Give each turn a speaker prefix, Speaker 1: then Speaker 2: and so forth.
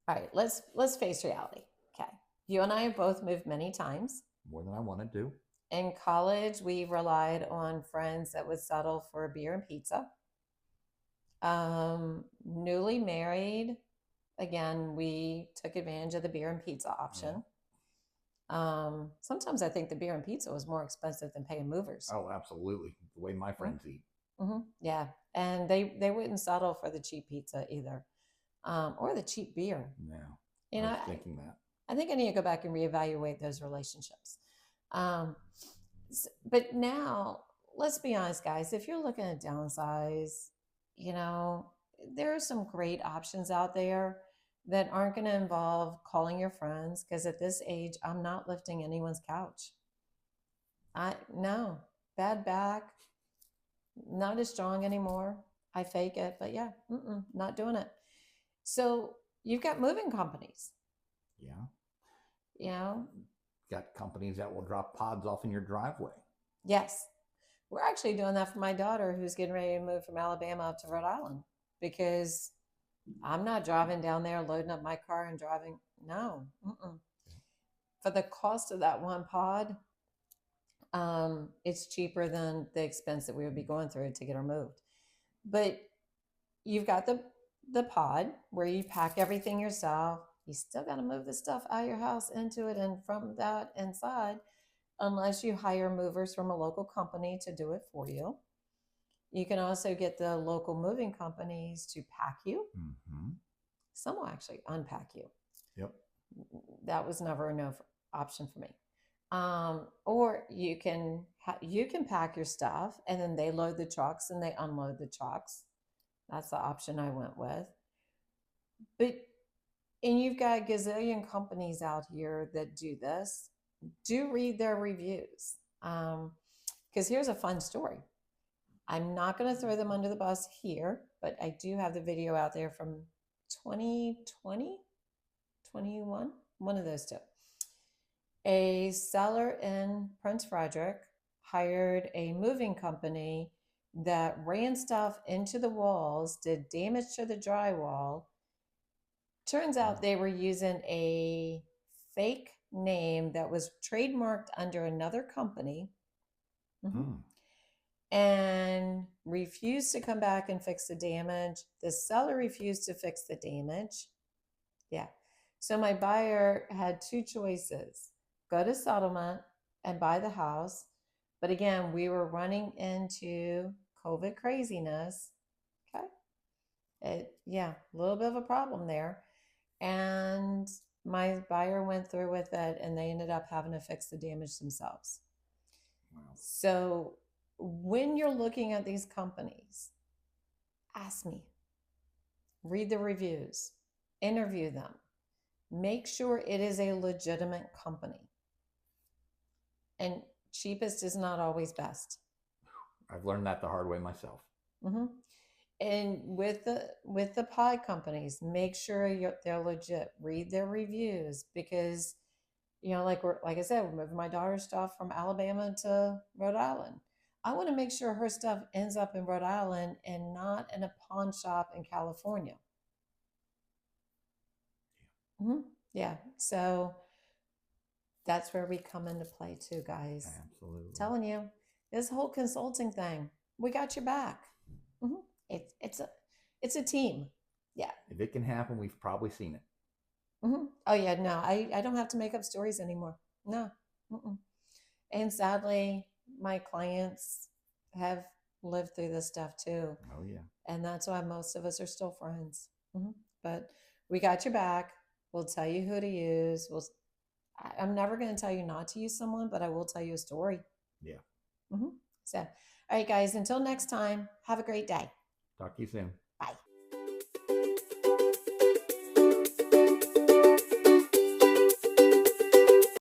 Speaker 1: All right, let's face reality. Okay. You and I have both moved many times.
Speaker 2: More than I want to do.
Speaker 1: In college, we relied on friends that would settle for beer and pizza. Newly married, again, we took advantage of the beer and pizza
Speaker 2: Yeah.
Speaker 1: option. Sometimes I think the beer and pizza was more expensive than paying movers.
Speaker 2: Oh, absolutely. The way my friends eat.
Speaker 1: Mm-hmm. Yeah, and they wouldn't settle for the cheap pizza either, or the cheap beer.
Speaker 2: Yeah.
Speaker 1: You
Speaker 2: I
Speaker 1: know,
Speaker 2: was thinking that.
Speaker 1: I think I need to go back and reevaluate those relationships. Um, but now, let's be honest, guys. If you're looking at downsize, you know, there are some great options out there that aren't going to involve calling your friends. Because at this age, I'm not lifting anyone's couch. I no bad back, not as strong anymore. I fake it, but yeah, not doing it. So you've got moving companies,
Speaker 2: Yeah.
Speaker 1: you know.
Speaker 2: Got companies that will drop pods off in your driveway.
Speaker 1: Yes, we're actually doing that for my daughter who's getting ready to move from Alabama up to Rhode Island because I'm not driving down there, loading up my car and driving. No, for the cost of that one pod, it's cheaper than the expense that we would be going through to get her moved. But you've got the pod where you pack everything yourself. You still got to move the stuff out of your house into it and from that inside, unless you hire movers from a local company to do it for you. You can also get the local moving companies to pack you.
Speaker 2: Mm-hmm.
Speaker 1: Some will actually unpack you.
Speaker 2: Yep.
Speaker 1: That was never a no option for me. Or you can pack your stuff and then they load the trucks and they unload the trucks. That's the option I went with. But and you've got a gazillion companies out here that do this. Do read their reviews. Because here's a fun story. I'm not going to throw them under the bus here, but I do have the video out there from 2020, 21, one of those two. A seller in Prince Frederick hired a moving company that ran stuff into the walls, did damage to the drywall. Turns out they were using a fake name that was trademarked under another company. And refused to come back and fix the damage. The seller refused to fix the damage. Yeah. So my buyer had two choices: go to settlement and buy the house. But again, we were running into COVID craziness. Okay. Yeah, a little bit of a problem there. And my buyer went through with it and they ended up having to fix the damage themselves.
Speaker 2: Wow.
Speaker 1: So when you're looking at these companies, ask me, read the reviews, interview them, make sure it is a legitimate company. And cheapest is not always best.
Speaker 2: I've learned that the hard way myself.
Speaker 1: Mm-hmm. And with the pie companies, make sure they're legit. Read their reviews because, like I said, we're moving my daughter's stuff from Alabama to Rhode Island. I want to make sure her stuff ends up in Rhode Island and not in a pawn shop in California. Mm-hmm. Yeah. So that's where we come into play too, guys.
Speaker 2: Absolutely.
Speaker 1: I'm telling you, this whole consulting thing, we got your back. Mm-hmm. It's a team. Yeah.
Speaker 2: If it can happen, we've probably seen it.
Speaker 1: Mm-hmm. Oh yeah, no, I don't have to make up stories anymore. No. Mm-mm. And sadly, my clients have lived through this stuff too.
Speaker 2: Oh yeah.
Speaker 1: And that's why most of us are still friends. Mm-hmm. But we got your back. We'll tell you who to use. I'm never going to tell you not to use someone, but I will tell you a story.
Speaker 2: Yeah.
Speaker 1: Mm-hmm. So, all right, guys, until next time, have a great day.
Speaker 2: Talk to you soon.